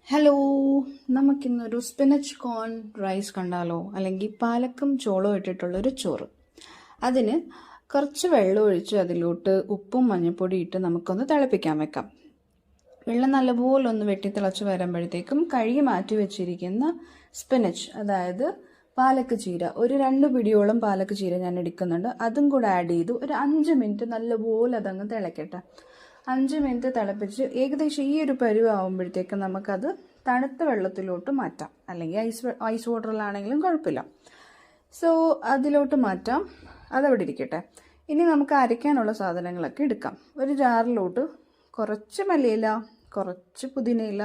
Hello, നമുക്കിന്നൊരു spinach കോൺ rice കണ്ടാലോ? അല്ലെങ്കിൽ പാലക്കും ചോളവും ഇട്ടിട്ടുള്ളൊരു ചോറ്. അതിന് കുറച്ച് വെള്ളം ഒഴിച്ച് അതിലോട്ട് ഉപ്പും മഞ്ഞൾപ്പൊടി ഇട്ട് നമുക്കൊന്ന് തിളപ്പിക്കാൻ വെക്കാം. വെള്ളം നല്ലപോലെ ഒന്ന് വെട്ടി തിളച്ച് വരുമ്പോഴത്തേക്കും കഴുകി മാറ്റി വെച്ചിരിക്കുന്ന സ്പിനച്ച്, അതായത് പാലക്ക് ചീര, ഒരു 2 പിടിയോളം പാലക്ക് ചീര ഞാൻ എടുക്കുന്നുണ്ട്. അതും കൂടെ ആഡ് ചെയ്തു ഒരു 5 മിനിറ്റ് നല്ലപോലെ അതങ്ങ് തിളക്കട്ടെ. 5 മിനിറ്റ് തിളപ്പിച്ച് ഏകദേശം ഈ ഒരു പരുവാകുമ്പോഴത്തേക്കും നമുക്കത് തണുത്ത വെള്ളത്തിലോട്ട് മാറ്റാം, അല്ലെങ്കിൽ ഐസ് വാട്ടറിലാണെങ്കിലും കുഴപ്പമില്ല. സോ അതിലോട്ട് മാറ്റാം, അതവിടെ ഇരിക്കട്ടെ. ഇനി നമുക്ക് അരയ്ക്കാനുള്ള സാധനങ്ങളൊക്കെ എടുക്കാം. ഒരു ജാറിലോട്ട് കുറച്ച് മല്ലിയില, കുറച്ച് പുതിനയില,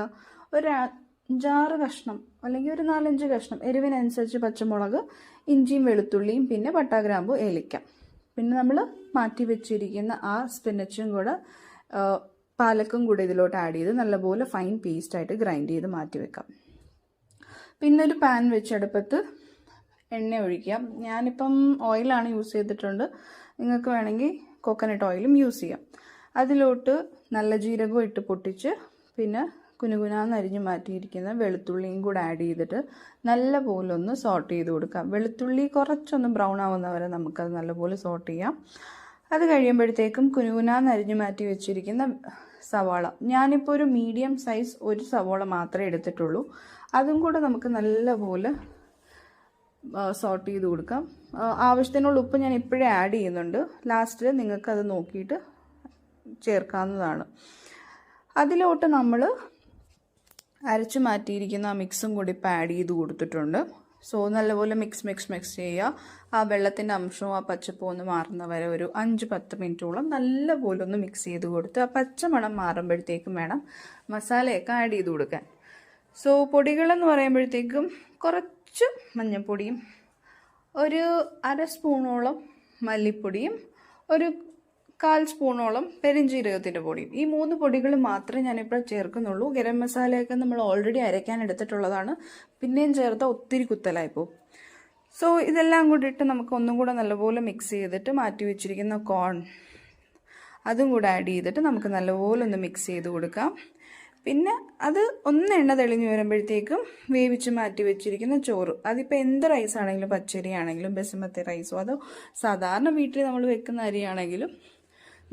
ഒരു 5-6 കഷ്ണം അല്ലെങ്കിൽ ഒരു 4-5 കഷ്ണം എരിവിനനുസരിച്ച് പച്ചമുളക്, ഇഞ്ചിയും വെളുത്തുള്ളിയും, പിന്നെ പട്ട, ഗ്രാമ്പു, ഏലക്ക, പിന്നെ നമ്മൾ മാറ്റി വെച്ചിരിക്കുന്ന ആ സ്പിനച്ചും കൂടെ പാലക്കും കൂടെ ഇതിലോട്ട് ആഡ് ചെയ്ത് നല്ലപോലെ ഫൈൻ പേസ്റ്റായിട്ട് ഗ്രൈൻഡ് ചെയ്ത് മാറ്റി വെക്കാം. പിന്നെ ഒരു പാൻ വെച്ച് അടുപ്പത്ത് എണ്ണ ഒഴിക്കാം. ഞാനിപ്പം ഓയിലാണ് യൂസ് ചെയ്തിട്ടുണ്ട്, നിങ്ങൾക്ക് വേണമെങ്കിൽ കോക്കനട്ട് ഓയിലും യൂസ് ചെയ്യാം. അതിലോട്ട് നല്ല ജീരകവും ഇട്ട് പൊട്ടിച്ച് പിന്നെ കുനുകുനാന്ന് അരിഞ്ഞ് മാറ്റിയിരിക്കുന്ന വെളുത്തുള്ളിയും കൂടെ ആഡ് ചെയ്തിട്ട് നല്ലപോലെ ഒന്ന് സോട്ട് ചെയ്ത് കൊടുക്കാം. വെളുത്തുള്ളി കുറച്ചൊന്ന് ബ്രൗൺ ആവുന്നവരെ നമുക്കത് നല്ലപോലെ സോട്ട് ചെയ്യാം. അത് കഴിയുമ്പോഴത്തേക്കും കുനുകുനാന്ന് അരിഞ്ഞ് മാറ്റി വെച്ചിരിക്കുന്ന സവാള, ഞാനിപ്പോൾ ഒരു മീഡിയം സൈസ് ഒരു സവാള മാത്രമേ എടുത്തിട്ടുള്ളൂ, അതും കൂടെ നമുക്ക് നല്ലപോലെ സോട്ട് ചെയ്ത് കൊടുക്കാം. ആവശ്യത്തിനുള്ള ഉപ്പ് ഞാൻ ഇപ്പോഴേ ആഡ് ചെയ്യുന്നുണ്ട്, ലാസ്റ്റിൽ നിങ്ങൾക്കത് നോക്കിയിട്ട് ചേർക്കാവുന്നതാണ്. അതിലോട്ട് നമ്മൾ അരച്ച് മാറ്റിയിരിക്കുന്ന ആ മിക്സും കൂടി ഇപ്പോൾ ആഡ് ചെയ്ത് കൊടുത്തിട്ടുണ്ട്. സോ നല്ലപോലെ മിക്സ് ചെയ്യുക. ആ വെള്ളത്തിൻ്റെ അംശവും ആ പച്ചപ്പും ഒന്ന് മാറുന്ന വരെ ഒരു 5-10 മിനിറ്റോളം നല്ലപോലെ ഒന്ന് മിക്സ് ചെയ്ത് കൊടുത്ത് ആ പച്ചമണം മാറുമ്പോഴത്തേക്കും വേണം മസാലയൊക്കെ ആഡ് ചെയ്ത് കൊടുക്കാൻ. സോ പൊടികളെന്ന് പറയുമ്പോഴത്തേക്കും കുറച്ച് മഞ്ഞൾപ്പൊടിയും, ഒരു 1/2 സ്പൂണോളം മല്ലിപ്പൊടിയും, ഒരു 1/4 സ്പൂണോളം പെരിഞ്ജീരകത്തിൻ്റെ പൊടിയും. ഈ 3 പൊടികൾ മാത്രമേ ഞാനിപ്പോൾ ചേർക്കുന്നുള്ളൂ. ഗരം മസാലയൊക്കെ നമ്മൾ ഓൾറെഡി അരയ്ക്കാൻ എടുത്തിട്ടുള്ളതാണ്, പിന്നെയും ചേർത്താൽ ഒത്തിരി കുത്തലായിപ്പോൾ. സോ ഇതെല്ലാം കൂടി ഇട്ട് നമുക്ക് ഒന്നും കൂടെ നല്ലപോലെ മിക്സ് ചെയ്തിട്ട് മാറ്റി വെച്ചിരിക്കുന്ന കോൺ അതും കൂടെ ആഡ് ചെയ്തിട്ട് നമുക്ക് നല്ലപോലെ ഒന്ന് മിക്സ് ചെയ്ത് കൊടുക്കാം. പിന്നെ അത് ഒന്ന് എണ്ണ തെളിഞ്ഞ് വരുമ്പോഴത്തേക്കും വേവിച്ച് മാറ്റി വെച്ചിരിക്കുന്ന ചോറ്, അതിപ്പോൾ എന്ത് റൈസ് ആണെങ്കിലും, പച്ചരി ആണെങ്കിലും, ബസുമതി റൈസോ അതോ സാധാരണ വീട്ടിൽ നമ്മൾ വെക്കുന്ന അരിയാണെങ്കിലും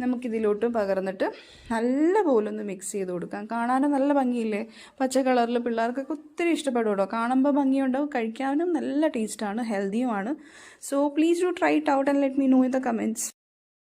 നമുക്കിതിലോട്ട് പകർന്നിട്ട് നല്ലപോലെ ഒന്ന് മിക്സ് ചെയ്ത് കൊടുക്കാം. കാണാനും നല്ല ഭംഗിയില്ലേ, പച്ച കളറിൽ. പിള്ളേർക്കൊക്കെ ഒത്തിരി ഇഷ്ടപ്പെടും കേട്ടോ, കാണുമ്പോൾ ഭംഗിയുണ്ടാവും, കഴിക്കാനും നല്ല ടേസ്റ്റാണ്, ഹെൽത്തിയുമാണ്. So please do try it out and let me know in the comments.